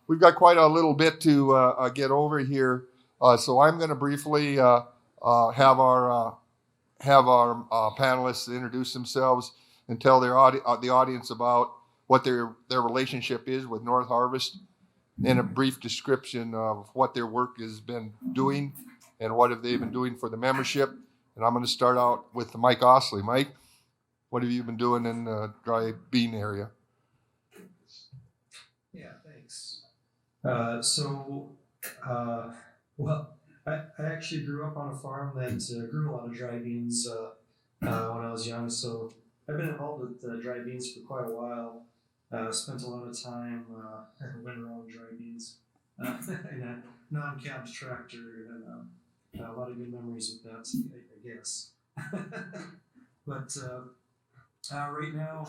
We've got quite a little bit to get over here, so I'm going to briefly have our panelists introduce themselves and tell the audience about what their relationship is with Northarvest, and a brief description of what their work has been doing and what have they been doing for the membership. And I'm going to start out with Mike Osley. Mike, what have you been doing in the dry bean area? Yeah, thanks. Well, I actually grew up on a farm that grew a lot of dry beans when I was young, so I've been involved with dry beans for quite a while. Spent a lot of time went around dry beans in a non-cabs tractor, and a lot of good memories with that, I guess. But right now,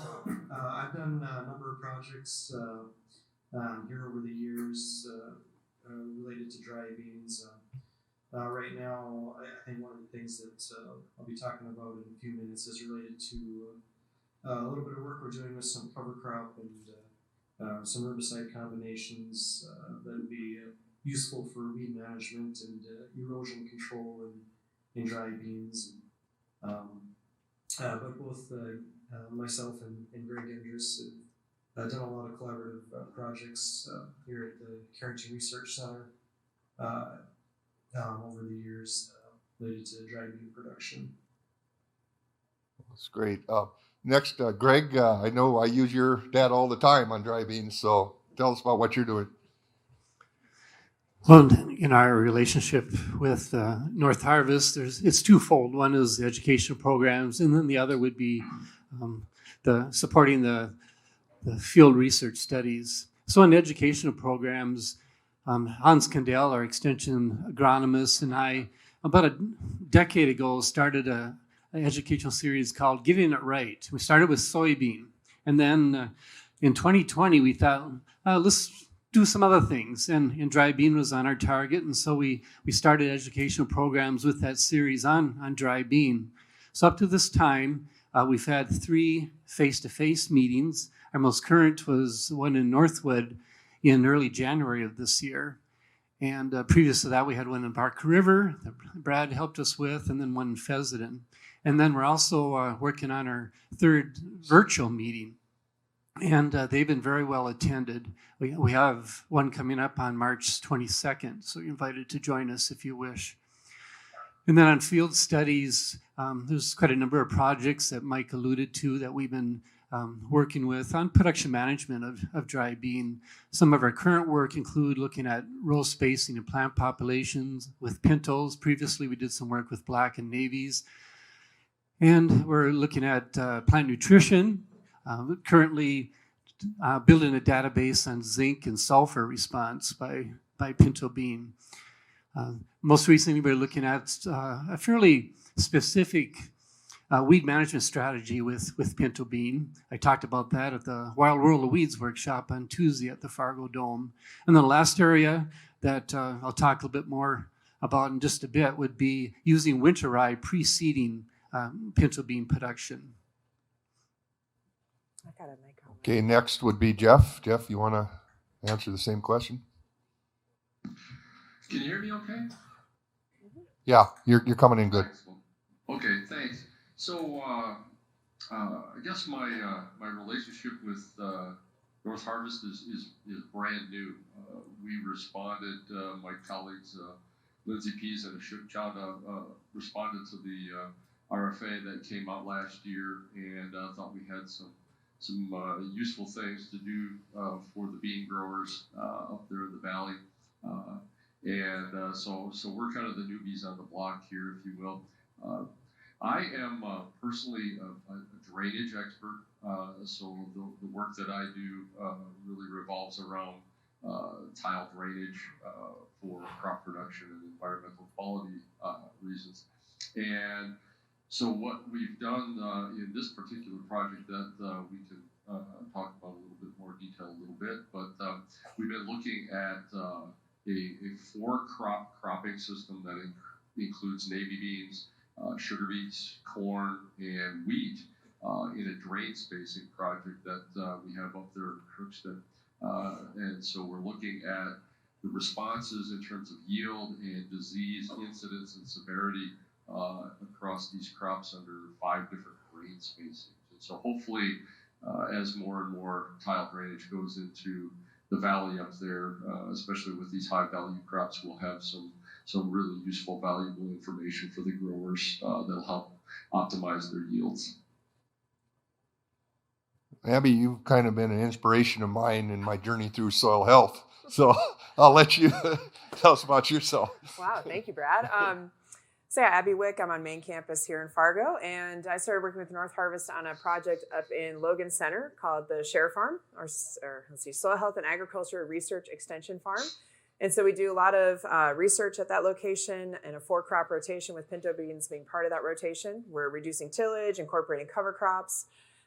I've done a number of projects here over the years related to dry beans. Right now, I think one of the things that I'll be talking about in a few minutes is related to a little bit of work we're doing with some cover crop and some herbicide combinations that would be useful for weed management and erosion control in dry beans. But both myself and Greg Andrus have done a lot of collaborative projects here at the Carrington Research Center over the years related to dry bean production. That's great. Next, Greg, I know I use your dad all the time on dry beans, so tell us about what you're doing. Well, in our relationship with Northarvest, it's twofold. One is the educational programs, and then the other would be supporting the field research studies. So in educational programs, Hans Kandel, our extension agronomist, and I, about a decade ago, started an educational series called Getting It Right. We started with soybean, and then in 2020 we thought, let's do some other things, and dry bean was on our target, and so we started educational programs with that series on dry bean. So up to this time, we've had 3 face-to-face meetings. Our most current was one in Northwood in early January of this year. And previous to that, we had one in Park River that Brad helped us with, and then one in Fessenden. And then we're also working on our 3rd virtual meeting. And they've been very well attended. We have one coming up on March 22nd, so you're invited to join us if you wish. And then on field studies, there's quite a number of projects that Mike alluded to that we've been working with on production management of dry bean. Some of our current work include looking at row spacing and plant populations with pintos. Previously, we did some work with black and navies. And we're looking at plant nutrition, currently building a database on zinc and sulfur response by pinto bean. Most recently, we're looking at a fairly specific weed management strategy with pinto bean. I talked about that at the Wild World of Weeds workshop on Tuesday at the Fargo Dome. And the last area that I'll talk a little bit more about in just a bit would be using winter rye preceding pinto bean production. Okay, next would be Jeff. Jeff, you want to answer the same question? Can you hear me okay? Yeah, you're coming in good. Excellent. Okay, thanks. So I guess my relationship with Northarvest is brand new. We responded, my colleagues Lindsay Pease and Ashok Chadha responded to the RFA that came out last year, and thought we had some useful things to do for the bean growers up there in the valley. So we're kind of the newbies on the block here, if you will. I am personally a drainage expert, so the work that I do really revolves around tile drainage for crop production and environmental quality reasons. And so what we've done in this particular project that we can talk about a little bit more detail a little bit, but we've been looking at a 4-crop cropping system that includes navy beans, sugar beets, corn, and wheat in a drain spacing project that we have up there in Crookstead. And so we're looking at the responses in terms of yield and disease incidence and severity across these crops under 5 different grain spacings. And so hopefully, as more and more tile drainage goes into the valley up there, especially with these high value crops, we'll have some really useful, valuable information for the growers that'll help optimize their yields. Abby, you've kind of been an inspiration of mine in my journey through soil health. So I'll let you tell us about yourself. Wow, thank you, Brad. So yeah, Abby Wick, I'm on main campus here in Fargo, and I started working with Northarvest on a project up in Logan Center called the Share Farm, or let's see, Soil Health and Agriculture Research Extension Farm. And so we do a lot of research at that location and a 4-crop rotation with pinto beans being part of that rotation. We're reducing tillage, incorporating cover crops.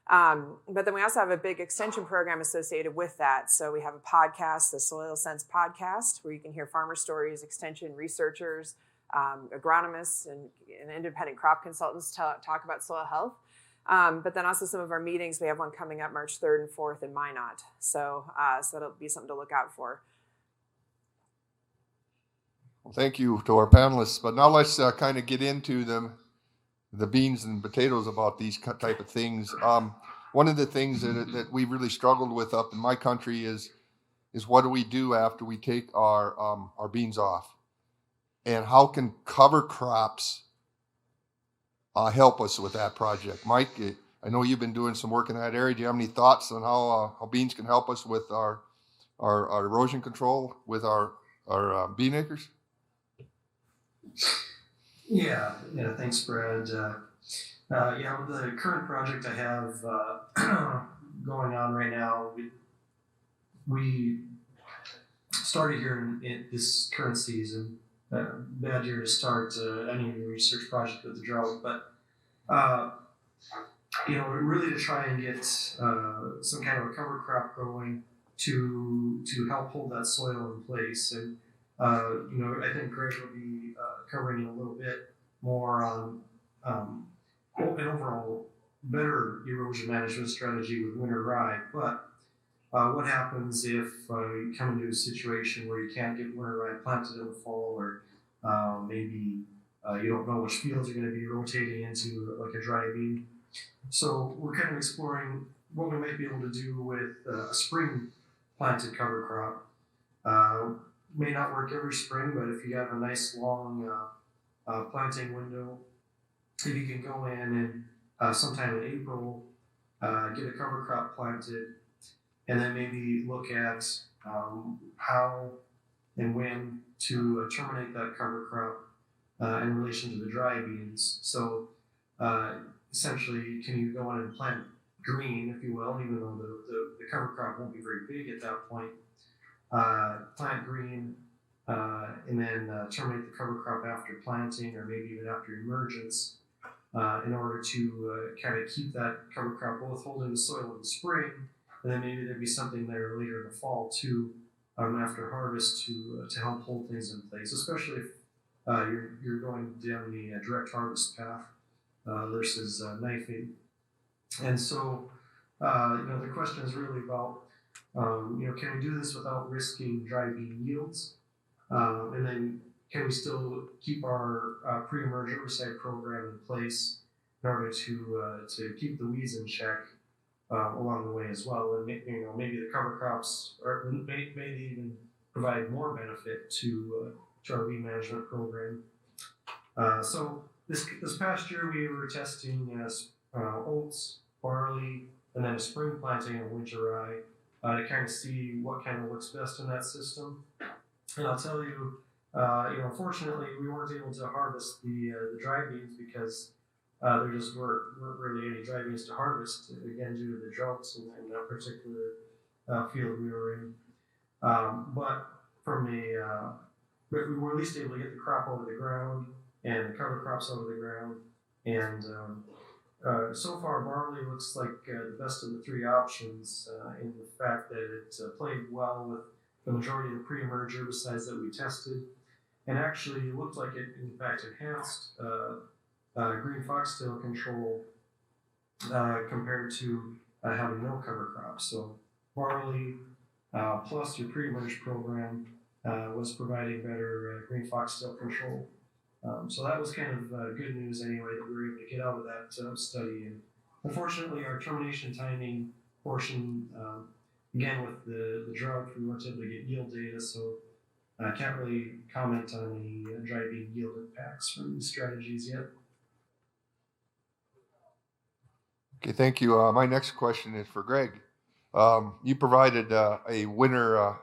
But then we also have a big extension program associated with that. So we have a podcast, the Soil Sense podcast, where you can hear farmer stories, extension researchers, agronomists, and independent crop consultants talk about soil health. But then also some of our meetings, we have one coming up March 3rd and 4th in Minot. So that'll be something to look out for. Well, thank you to our panelists. But now let's kind of get into the beans and potatoes about these type of things. One of the things that we've really struggled with up in my country is what do we do after we take our beans off? And how can cover crops help us with that project? Mike, I know you've been doing some work in that area. Do you have any thoughts on how beans can help us with our erosion control with our bean acres? Yeah, thanks, Brad. The current project I have going on right now, we started here in this current season. Bad year to start any research project with the drought, but really to try and get some kind of a cover crop going to help hold that soil in place. And I think Greg will be covering a little bit more on an overall better erosion management strategy with winter rye. But what happens if you come into a situation where you can't get winter rye planted in the fall, or maybe you don't know which fields you're going to be rotating into, like a dry bean? So we're kind of exploring what we might be able to do with a spring planted cover crop. May not work every spring, but if you have a nice long planting window, if you can go in and sometime in April get a cover crop planted, and then maybe look at how and when to terminate that cover crop in relation to the dry beans. So essentially, can you go in and plant green, if you will, even though the cover crop won't be very big at that point. Plant green, and then terminate the cover crop after planting, or maybe even after emergence, in order to kind of keep that cover crop both holding the soil in the spring, and then maybe there'd be something there later in the fall too, after harvest to help hold things in place, especially if you're going down the direct harvest path versus knifing. And so, the question is really about, can we do this without risking dry bean yields? And then can we still keep our pre-emerge herbicide program in place in order to keep the weeds in check along the way as well? And maybe the cover crops may even provide more benefit to our weed management program. So this past year we were testing oats, barley, and then a spring planting of winter rye to kind of see what kind of works best in that system. And I'll tell you, unfortunately, we weren't able to harvest the dry beans because there just weren't really any dry beans to harvest, again, due to the droughts in that particular field we were in. But we were at least able to get the crop over the ground and the cover crops over the ground. And so far, barley looks like the best of the three options in the fact that it played well with the majority of the pre-emerge herbicides that we tested, and actually looked like it, in fact, enhanced green foxtail control compared to having no cover crops. So barley, plus your pre-emerge program was providing better green foxtail control. So that was kind of good news anyway that we were able to get out of that study. And unfortunately, our termination timing portion, again with the drought, we weren't able to get yield data, so I can't really comment on any dry bean yield impacts from these strategies yet. Okay, thank you. My next question is for Greg. You provided a winter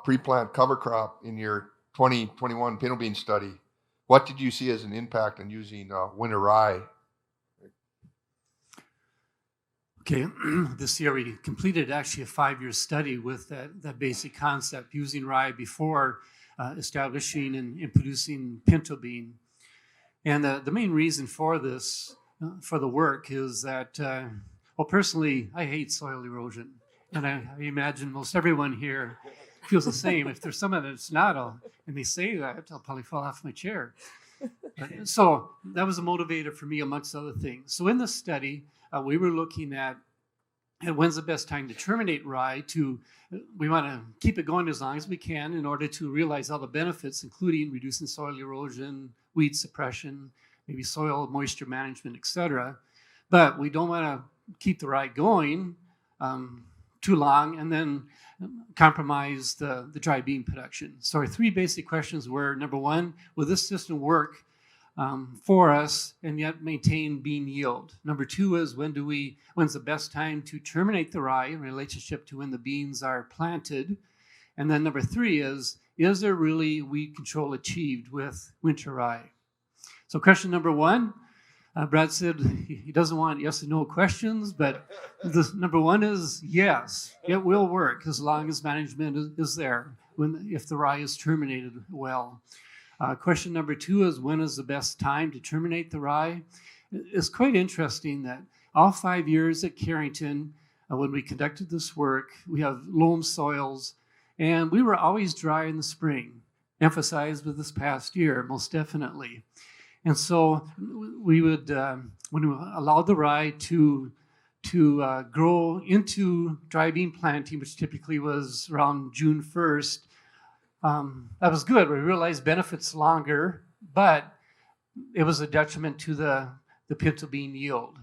pre-plant cover crop in your 2021 pinto bean study. What did you see as an impact on using winter rye? Okay, this year we completed actually a 5-year study with that basic concept, using rye before establishing and producing pinto bean. And the main reason for this, for the work, is that, well, personally, I hate soil erosion. And I imagine most everyone here feels the same. If there's someone that's not, and they say that, I'll probably fall off my chair. So that was a motivator for me, amongst other things. So in this study, we were looking at when's the best time to terminate rye. We want to keep it going as long as we can in order to realize all the benefits, including reducing soil erosion, weed suppression, maybe soil moisture management, etc. But we don't want to keep the rye going too long and then compromise the dry bean production. So our 3 basic questions were, number 1, will this system work for us and yet maintain bean yield? Number 2 is, when's the best time to terminate the rye in relationship to when the beans are planted? And then number 3 is there really weed control achieved with winter rye? So question number 1, Brad said he doesn't want yes and no questions, but the number 1 is yes, it will work as long as management is there if the rye is terminated well. Question number 2 is, when is the best time to terminate the rye? It's quite interesting that all 5 years at Carrington, when we conducted this work, we have loam soils, and we were always dry in the spring, emphasized with this past year, most definitely. And so we would, when we allowed the rye to grow into dry bean planting, which typically was around June 1st, that was good. We realized benefits longer, but it was a detriment to the pinto bean yield.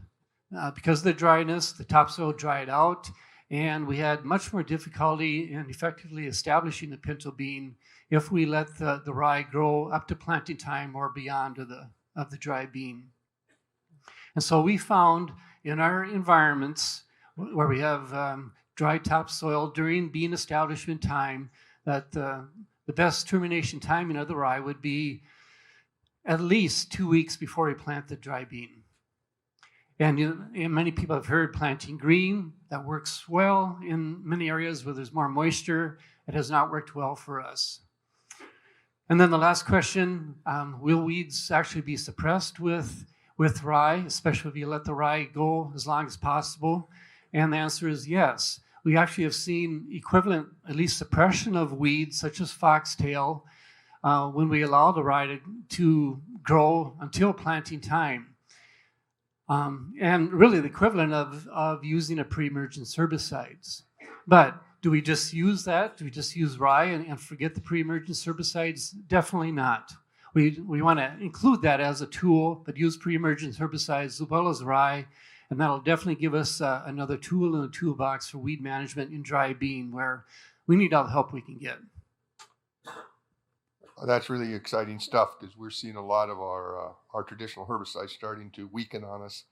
Because of the dryness, the topsoil dried out, and we had much more difficulty in effectively establishing the pinto bean if we let the rye grow up to planting time or beyond of the dry bean. And so we found in our environments where we have dry topsoil during bean establishment time that the best termination timing of the rye would be at least 2 weeks before we plant the dry bean. And many people have heard planting green. That works well in many areas where there's more moisture. It has not worked well for us. And then the last question, will weeds actually be suppressed with rye, especially if you let the rye go as long as possible? And the answer is yes. We actually have seen equivalent, at least suppression of weeds such as foxtail when we allow the rye to grow until planting time. And really the equivalent of using a pre-emergence herbicides. But do we just use that? Do we just use rye and forget the pre-emergence herbicides? Definitely not. We want to include that as a tool, but use pre-emergence herbicides as well as rye, and that'll definitely give us another tool in the toolbox for weed management in dry bean, where we need all the help we can get. That's really exciting stuff, because we're seeing a lot of our traditional herbicides starting to weaken on us.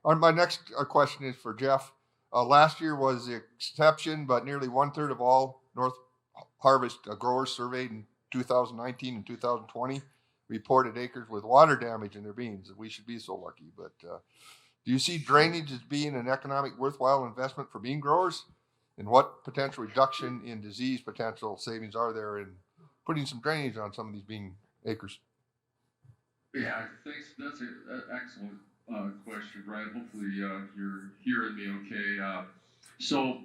My next question is for Jeff. Last year was the exception, but nearly 1/3 of all Northarvest growers surveyed in 2019 and 2020 reported acres with water damage in their beans. We should be so lucky. But do you see drainage as being an economic worthwhile investment for bean growers? And what potential reduction in disease potential savings are there in putting some drainage on some of these bean acres? Yeah, thanks. That's an excellent question, Brian. Hopefully you're hearing me okay. So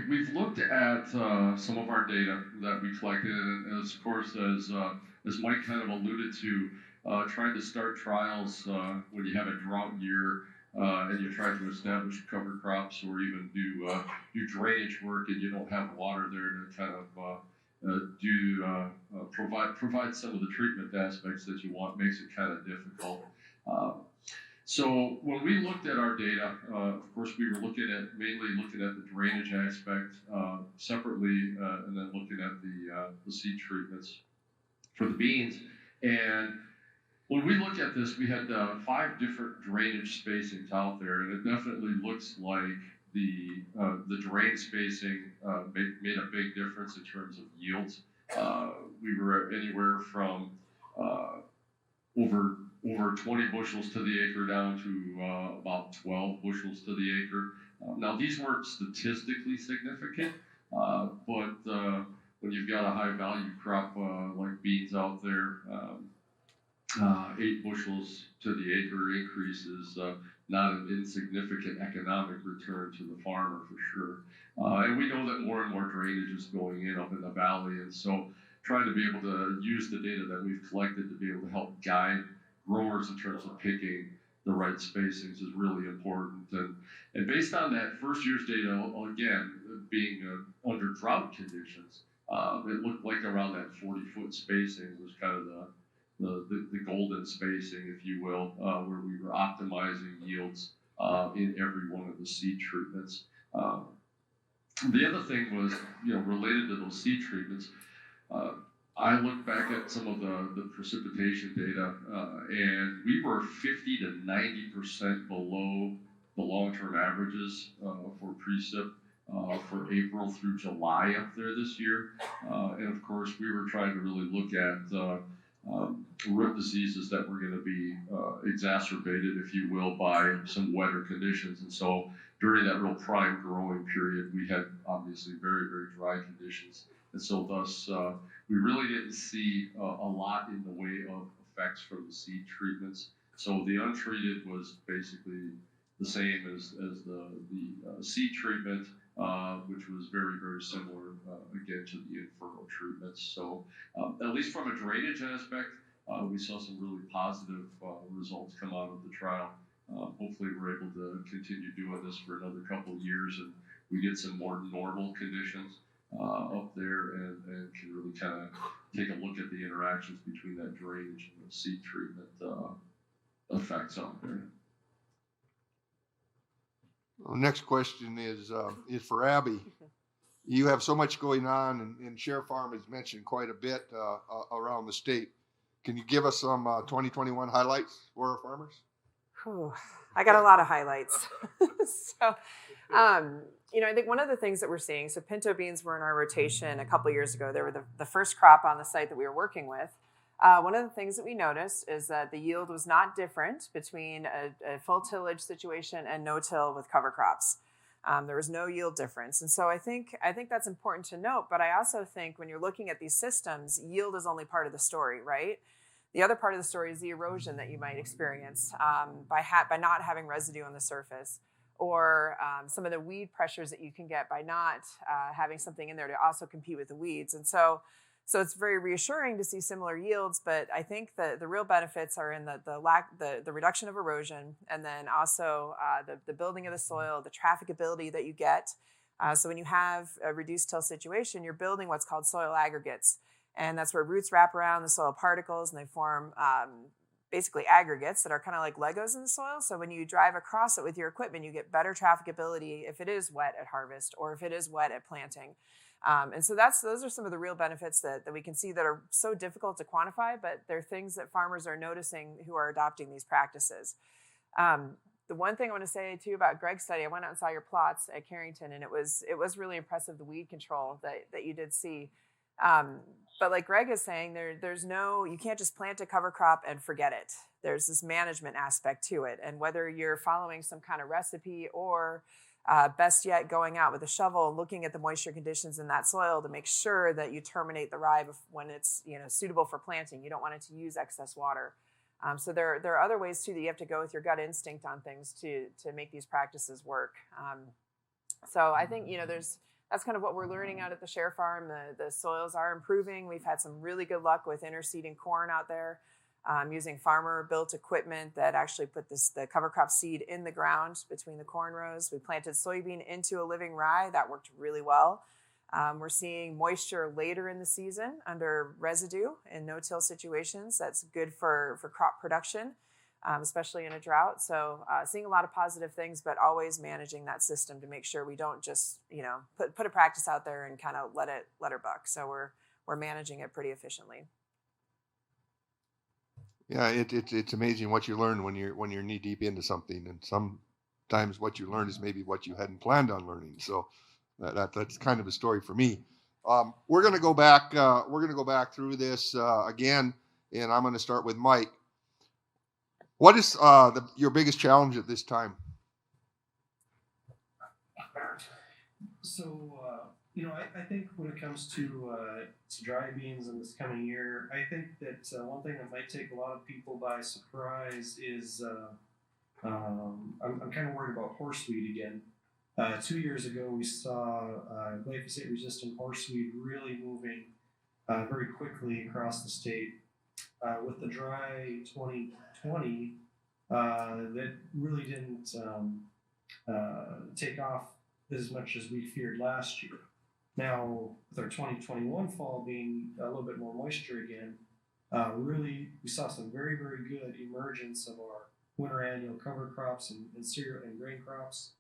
we've looked at some of our data that we collected, and of course, as Mike kind of alluded to, trying to start trials when you have a drought year and you're trying to establish cover crops or even do drainage work, and you don't have water there to kind of provide some of the treatment aspects that you want, makes it kind of difficult. So when we looked at our data, of course, we were mainly looking at the drainage aspect separately, and then looking at the seed treatments for the beans. And when we looked at this, we had 5 different drainage spacings out there, and it definitely looks like the drain spacing made a big difference in terms of yields. We were anywhere from over 20 bushels to the acre down to about 12 bushels to the acre. Now, these weren't statistically significant, but when you've got a high value crop like beans out there, 8 bushels to the acre increase is not an insignificant economic return to the farmer for sure. And we know that more and more drainage is going in up in the valley, and so trying to be able to use the data that we've collected to be able to help guide growers in terms of picking the right spacings is really important. And based on that first year's data, again, being under drought conditions, it looked like around that 40-foot spacing was kind of the golden spacing, if you will, where we were optimizing yields in every one of the seed treatments. The other thing was, related to those seed treatments, I looked back at some of the precipitation data, and we were 50 to 90% below the long-term averages for precip for April through July up there this year. And of course, we were trying to really look at root diseases that were going to be exacerbated, if you will, by some wetter conditions. And so during that real prime growing period, we had obviously very, very dry conditions. And so thus, we really didn't see a lot in the way of effects from the seed treatments. So the untreated was basically the same as the seed treatment, which was very, very similar, again, to the in-furrow treatments. So at least from a drainage aspect, we saw some really positive results come out of the trial. Hopefully we're able to continue doing this for another couple of years, and we get some more normal conditions up there, and can really kind of take a look at the interactions between that drainage and the seed treatment effects out there. Well, next question is for Abby. You have so much going on, and Share Farm has mentioned quite a bit around the state. Can you give us some 2021 highlights for our farmers? Whew, I got a lot of highlights. So, I think one of the things that we're seeing, so pinto beans were in our rotation a couple years ago. They were the first crop on the site that we were working with. One of the things that we noticed is that the yield was not different between a full tillage situation and no-till with cover crops. There was no yield difference. And so I think that's important to note, but I also think when you're looking at these systems, yield is only part of the story, right? The other part of the story is the erosion that you might experience by not having residue on the surface, or some of the weed pressures that you can get by not having something in there to also compete with the weeds. And so it's very reassuring to see similar yields, but I think the real benefits are in the reduction of erosion, and then also the building of the soil, the trafficability that you get. So when you have a reduced till situation, you're building what's called soil aggregates. And that's where roots wrap around the soil particles, and they form basically aggregates that are kind of like Legos in the soil. So when you drive across it with your equipment, you get better trafficability if it is wet at harvest or if it is wet at planting. And so those are some of the real benefits that we can see that are so difficult to quantify, but they're things that farmers are noticing who are adopting these practices. The one thing I want to say too about Greg's study, I went out and saw your plots at Carrington, and it was really impressive, the weed control that you did see. But like Greg is saying, you can't just plant a cover crop and forget it. There's this management aspect to it. And whether you're following some kind of recipe or best yet going out with a shovel and looking at the moisture conditions in that soil to make sure that you terminate the rye when it's suitable for planting. You don't want it to use excess water. So there are other ways too that you have to go with your gut instinct on things to make these practices work. So I think that's kind of what we're learning out at the Share Farm. The soils are improving. We've had some really good luck with interseeding corn out there. using farmer-built equipment that actually put the cover crop seed in the ground between the corn rows. We planted soybean into a living rye. That worked really well. We're seeing moisture later in the season under residue in no-till situations. That's good for crop production, especially in a drought. So seeing a lot of positive things, but always managing that system to make sure we don't just, put a practice out there and kind of let her buck. So we're managing it pretty efficiently. Yeah, it's amazing what you learn when you're knee deep into something, and sometimes what you learn is maybe what you hadn't planned on learning. So that's kind of a story for me. We're gonna go back. We're gonna go back through this again, and I'm gonna start with Mike. What is your biggest challenge at this time? So, I think when it comes to dry beans in this coming year, I think that one thing that might take a lot of people by surprise is I'm kind of worried about horseweed again. 2 years ago, we saw glyphosate-resistant horseweed really moving very quickly across the state. With the dry 2020, that really didn't take off as much as we feared last year. Now, with our 2021 fall being a little bit more moisture again, really we saw some very, very good emergence of our winter annual cover crops and cereal and grain crops.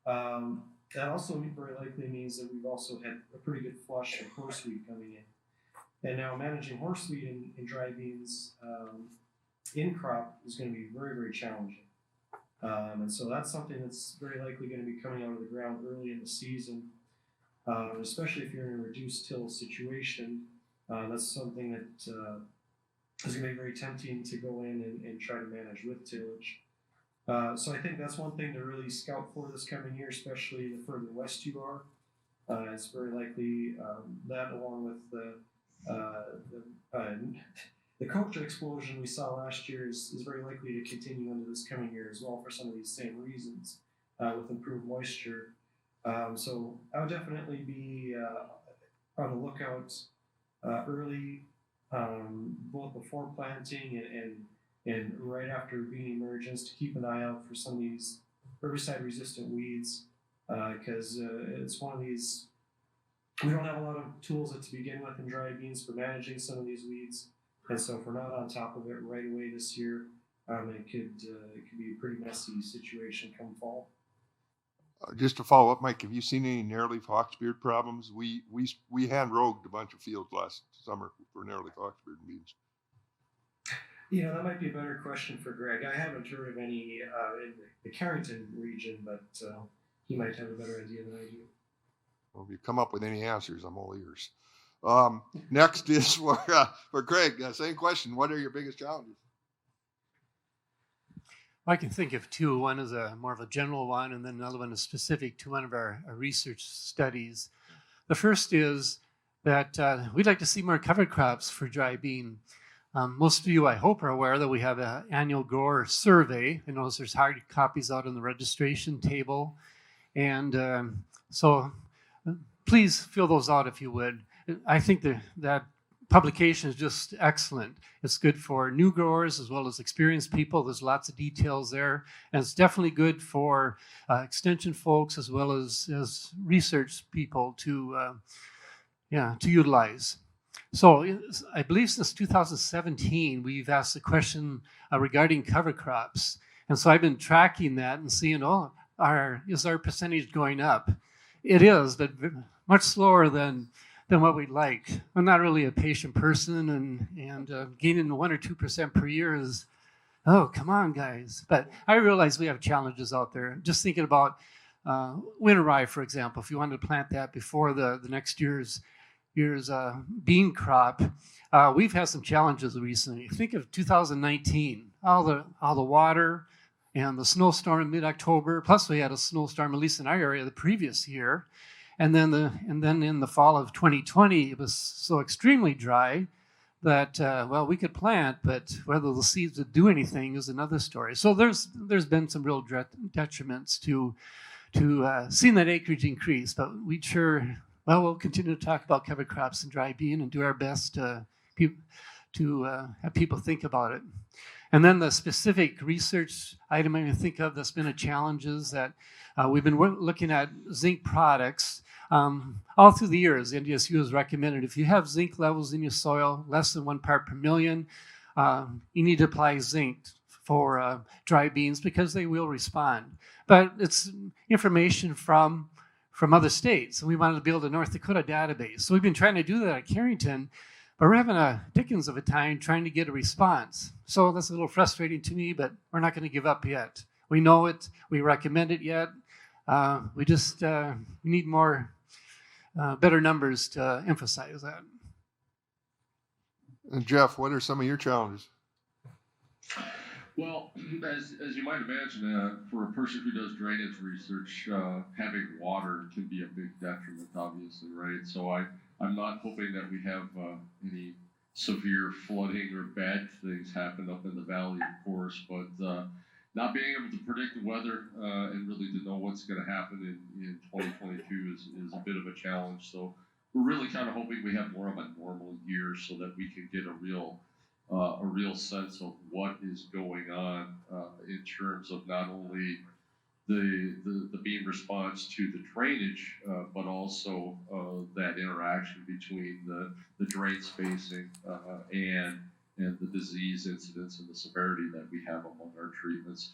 That also very likely means that we've also had a pretty good flush of horseweed coming in. And now managing horseweed in dry beans in crop is going to be very, very challenging. And so that's something that's very likely going to be coming out of the ground early in the season, especially if you're in a reduced till situation. That's something that is going to be very tempting to go in and try to manage with tillage. So I think that's one thing to really scout for this coming year, especially the further west you are. It's very likely that, along with the culture explosion we saw last year, is very likely to continue into this coming year as well for some of these same reasons, with improved moisture. So I would definitely be on the lookout early, both before planting and right after bean emergence, to keep an eye out for some of these herbicide-resistant weeds, because it's one of these, we don't have a lot of tools to begin with in dry beans for managing some of these weeds, and so if we're not on top of it right away this year, it could be a pretty messy situation come fall. Just to follow up, Mike, have you seen any narrowleaf hawksbeard problems? We hand rogued a bunch of fields last summer for narrowleaf hawksbeard beans. That might be a better question for Greg. I haven't heard of any in the Carrington region, but he might have a better idea than I do. Well, if you come up with any answers, I'm all ears. Next is for Greg. Same question. What are your biggest challenges? I can think of two. One is more of a general one, and then another one is specific to one of our research studies. The first is that we'd like to see more cover crops for dry bean. Most of you, I hope, are aware that we have an annual grower survey. I notice there's hard copies out on the registration table. And so please fill those out if you would. I think that publication is just excellent. It's good for new growers as well as experienced people. There's lots of details there. And it's definitely good for extension folks as well as research people to utilize. So I believe since 2017, we've asked the question regarding cover crops. And so I've been tracking that and seeing, is our percentage going up? It is, but much slower than what we'd like. I'm not really a patient person, and gaining 1 or 2% per year is, oh, come on, guys. But I realize we have challenges out there. Just thinking about winter rye, for example, if you wanted to plant that before the next year's bean crop, we've had some challenges recently. Think of 2019, all the water and the snowstorm in mid-October. Plus, we had a snowstorm, at least in our area, the previous year, and then in the fall of 2020, it was so extremely dry that we could plant, but whether the seeds would do anything is another story. So there's been some real detriments to seeing that acreage increase, but we'll continue to talk about cover crops and dry bean and do our best to to have people think about it. And then the specific research item I can think of that's been a challenge is that we've been looking at zinc products all through the years. The NDSU has recommended if you have zinc levels in your soil less than 1 part per million, you need to apply zinc for dry beans because they will respond. But it's information from other states, and we wanted to build a North Dakota database. So we've been trying to do that at Carrington, but we're having a dickens of a time trying to get a response. So that's a little frustrating to me, but we're not going to give up yet. We know it. We recommend it yet. We just we need more, better numbers to emphasize that. And Jeff, what are some of your challenges? Well, as you might imagine, for a person who does drainage research, having water can be a big detriment, obviously, right? So I'm not hoping that we have any severe flooding or bad things happen up in the valley, of course, but not being able to predict the weather and really to know what's going to happen in 2022 is a bit of a challenge. So we're really kind of hoping we have more of a normal year so that we can get a real sense of what is going on in terms of not only the beam response to the drainage, but also that interaction between the drain spacing and the disease incidence and the severity that we have among our treatments.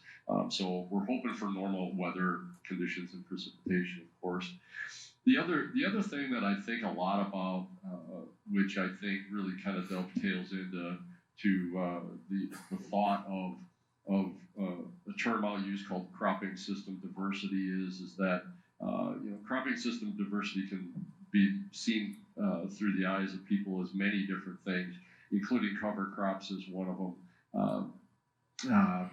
So we're hoping for normal weather conditions and precipitation, of course. The other thing that I think a lot about, which I think really kind of dovetails into the thought of a term I'll use called cropping system diversity is that cropping system diversity can be seen through the eyes of people as many different things, including cover crops is one of them.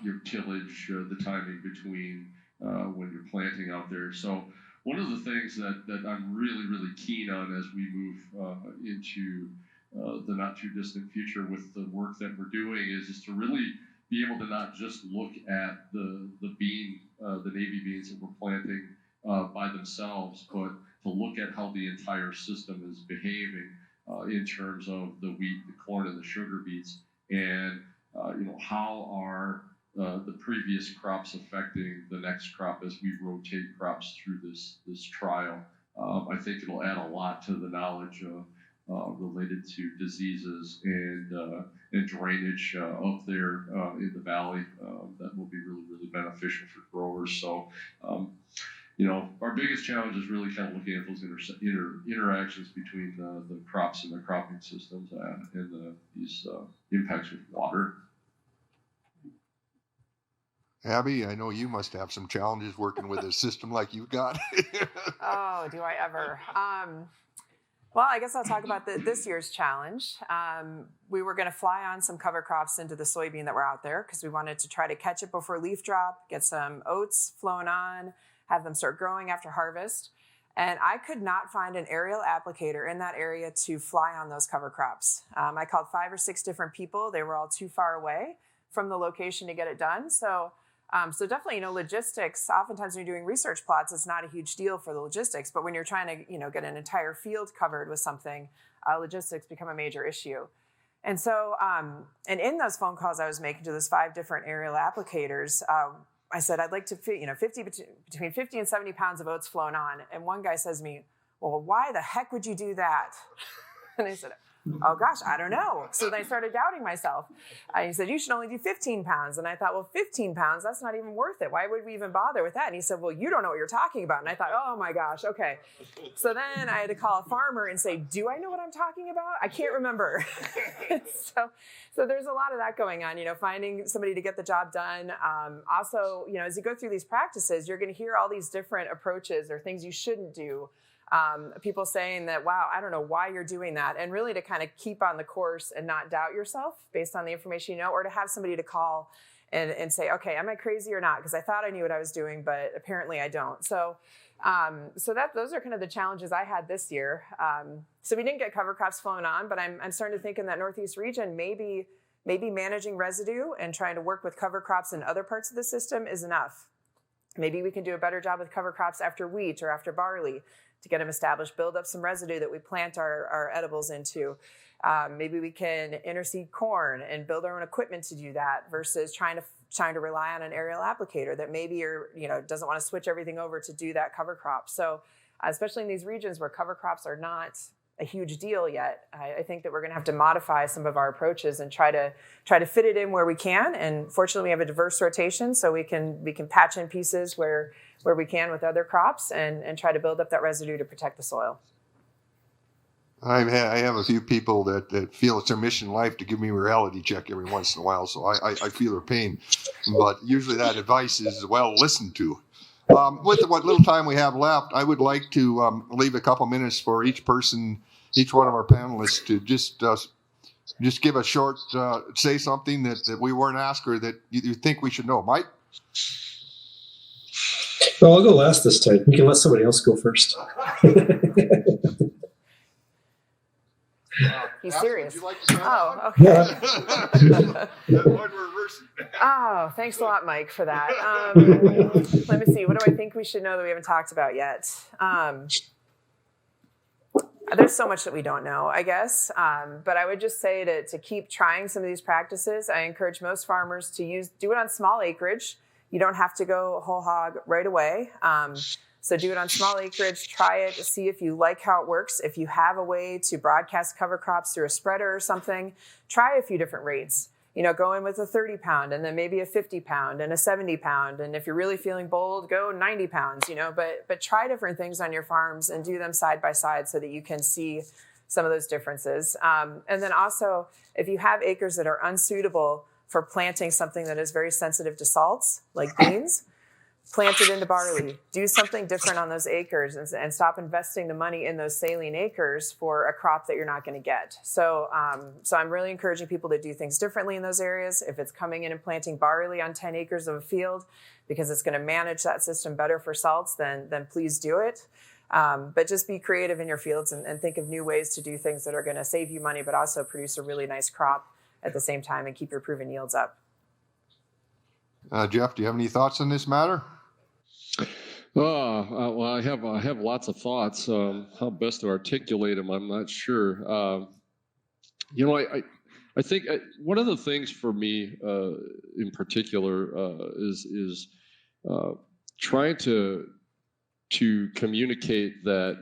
Your tillage, the timing between when you're planting out there. So one of the things that I'm really, really keen on as we move into the not too distant future with the work that we're doing is to really be able to not just look at the navy beans that we're planting by themselves, but to look at how the entire system is behaving in terms of the wheat, the corn, and the sugar beets, and how are the previous crops affecting the next crop as we rotate crops through this trial. I think it'll add a lot to the knowledge related to diseases and drainage up there in the valley that will be really, really beneficial for growers. So, our biggest challenge is really kind of looking at those interactions between the crops and the cropping systems and these impacts with water. Abby, I know you must have some challenges working with a system like you've got. Oh, do I ever? Well, I guess I'll talk about this year's challenge. We were going to fly on some cover crops into the soybean that were out there because we wanted to try to catch it before leaf drop, get some oats flown on, have them start growing after harvest. And I could not find an aerial applicator in that area to fly on those cover crops. I called 5 or 6 different people. They were all too far away from the location to get it done. So definitely, logistics, oftentimes when you're doing research plots, it's not a huge deal for the logistics, but when you're trying to, get an entire field covered with something, logistics become a major issue. And so, and in those phone calls I was making to those 5 different aerial applicators, I said, I'd like to, between 50 and 70 pounds of oats flown on. And one guy says to me, well, why the heck would you do that? And I said, oh gosh, I don't know. So then I started doubting myself. He said, you should only do 15 pounds. And I thought, well, 15 pounds, that's not even worth it. Why would we even bother with that? And he said, well, you don't know what you're talking about. And I thought, oh my gosh, okay. So then I had to call a farmer and say, do I know what I'm talking about? I can't remember. So there's a lot of that going on, finding somebody to get the job done. Also, as you go through these practices, you're going to hear all these different approaches or things you shouldn't do. People saying that, wow, I don't know why you're doing that. And really to kind of keep on the course and not doubt yourself based on the information or to have somebody to call and say, okay, am I crazy or not? Because I thought I knew what I was doing, but apparently I don't. So those are kind of the challenges I had this year. So we didn't get cover crops flown on, but I'm starting to think in that Northeast region, maybe managing residue and trying to work with cover crops in other parts of the system is enough. Maybe we can do a better job with cover crops after wheat or after barley to get them established, build up some residue that we plant our edibles into. Maybe we can interseed corn and build our own equipment to do that versus trying to rely on an aerial applicator that maybe doesn't want to switch everything over to do that cover crop. So especially in these regions where cover crops are not a huge deal yet, I think that we're going to have to modify some of our approaches and try to fit it in where we can. And fortunately, we have a diverse rotation, so we can patch in pieces where we can with other crops and try to build up that residue to protect the soil. I have a few people that feel it's their mission in life to give me a reality check every once in a while, so I feel their pain. But usually that advice is well listened to. With what little time we have left, I would like to leave a couple minutes for each one of our panelists to just give a short, say something that we weren't asked or that you think we should know. Mike? Well, I'll go last this time. You can let somebody else go first. He's serious. Would you like to start? Oh, okay. That one reversing. Oh, thanks a lot, Mike, for that. Let me see. What do I think we should know that we haven't talked about yet? There's so much that we don't know, I guess. But I would just say to keep trying some of these practices. I encourage most farmers to do it on small acreage. You don't have to go whole hog right away. So do it on small acreage, try it, see if you like how it works. If you have a way to broadcast cover crops through a spreader or something, try a few different rates. Go in with a 30 pound and then maybe a 50 pound and a 70 pound. And if you're really feeling bold, go 90 pounds, but try different things on your farms and do them side by side so that you can see some of those differences. And then also, if you have acres that are unsuitable for planting something that is very sensitive to salts, like beans, plant it into barley. Do something different on those acres and stop investing the money in those saline acres for a crop that you're not going to get. So I'm really encouraging people to do things differently in those areas. If it's coming in and planting barley on 10 acres of a field because it's going to manage that system better for salts, then please do it. But just be creative in your fields and think of new ways to do things that are going to save you money, but also produce a really nice crop at the same time and keep your proven yields up. Jeff, do you have any thoughts on this matter? Well, I have lots of thoughts. How best to articulate them, I'm not sure. I think one of the things for me in particular is trying to communicate that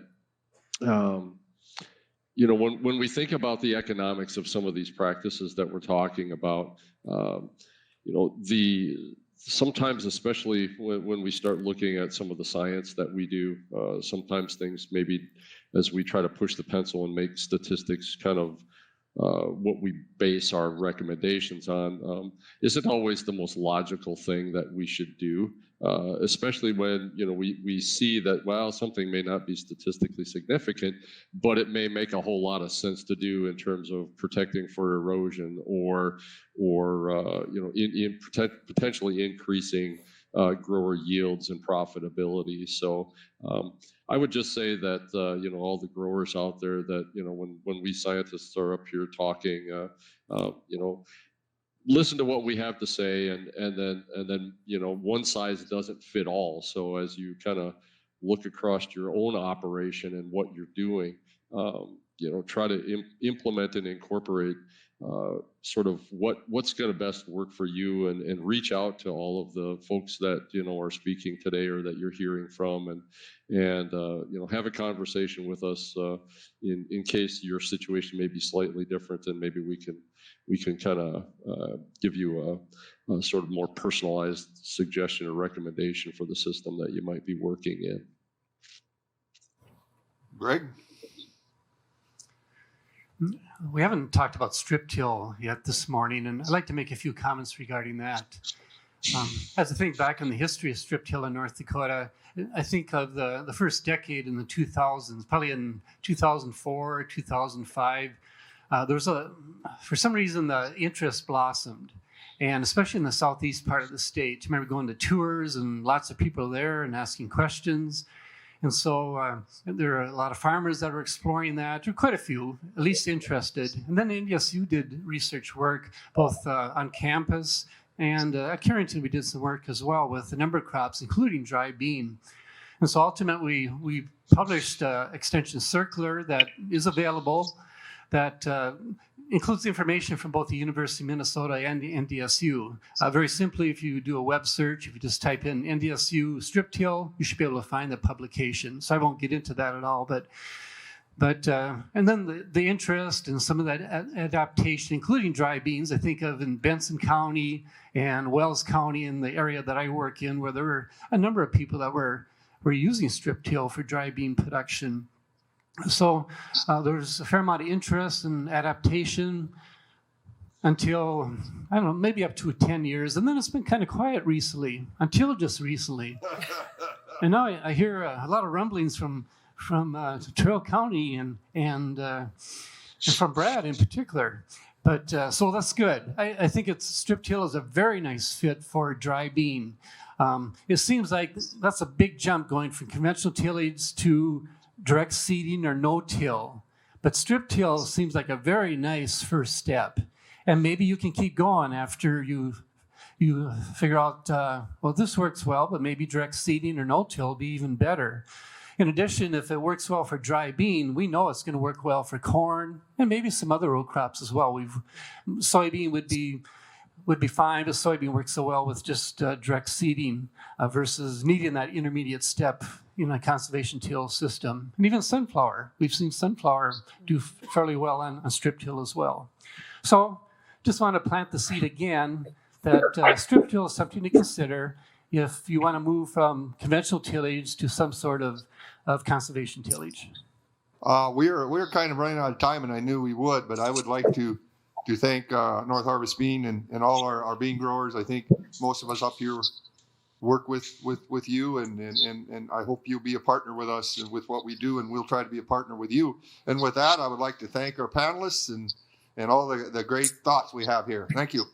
when we think about the economics of some of these practices that we're talking about, sometimes, especially when we start looking at some of the science that we do, sometimes things maybe as we try to push the pencil and make statistics kind of what we base our recommendations on isn't always the most logical thing that we should do, especially when we see that, well, something may not be statistically significant, but it may make a whole lot of sense to do in terms of protecting for erosion or potentially increasing grower yields and profitability. So I would just say that all the growers out there that when we scientists are up here talking, listen to what we have to say, and then one size doesn't fit all. So as you kind of look across your own operation and what you're doing, try to implement and incorporate sort of what's going to best work for you, and reach out to all of the folks that are speaking today or that you're hearing from, and have a conversation with us in case your situation may be slightly different, and maybe we can kind of give you a sort of more personalized suggestion or recommendation for the system that you might be working in. Greg? We haven't talked about strip till yet this morning, and I'd like to make a few comments regarding that. As I think back on the history of strip till in North Dakota, I think of the first decade in the 2000s, probably in 2004, 2005. There was for some reason, the interest blossomed, and especially in the southeast part of the state. I remember going to tours and lots of people there and asking questions. And so there are a lot of farmers that were exploring that. There were quite a few, at least interested. And then NDSU did research work both on campus and at Carrington we did some work as well with a number of crops, including dry bean. And so ultimately we published Extension Circular that is available. that includes information from both the University of Minnesota and the NDSU. Very simply, if you do a web search, if you just type in NDSU strip till, you should be able to find the publication. So I won't get into that at all, but and then the interest in some of that adaptation, including dry beans, I think of in Benson County and Wells County in the area that I work in, where there were a number of people that were using strip till for dry bean production. So there's a fair amount of interest in adaptation until, I don't know, maybe up to 10 years. And then it's been kind of quiet recently, until just recently. And now I hear a lot of rumblings from Trail County and from Brad in particular. But so that's good. I think strip till is a very nice fit for dry bean. It seems like that's a big jump going from conventional tillage to direct seeding or no-till. But strip till seems like a very nice first step. And maybe you can keep going after you figure out, well, this works well, but maybe direct seeding or no-till will be even better. In addition, if it works well for dry bean, we know it's going to work well for corn and maybe some other row crops as well. Soybean would be fine, but soybean works so well with just direct seeding versus needing that intermediate step in a conservation till system. And even sunflower. We've seen sunflower do fairly well on strip till as well. So just want to plant the seed again that strip till is something to consider if you want to move from conventional tillage to some sort of conservation tillage. We're kind of running out of time, and I knew we would, but I would like to thank Northarvest Bean and all our bean growers. I think most of us up here work with you, and I hope you'll be a partner with us with what we do, and we'll try to be a partner with you. And with that, I would like to thank our panelists and all the great thoughts we have here. Thank you.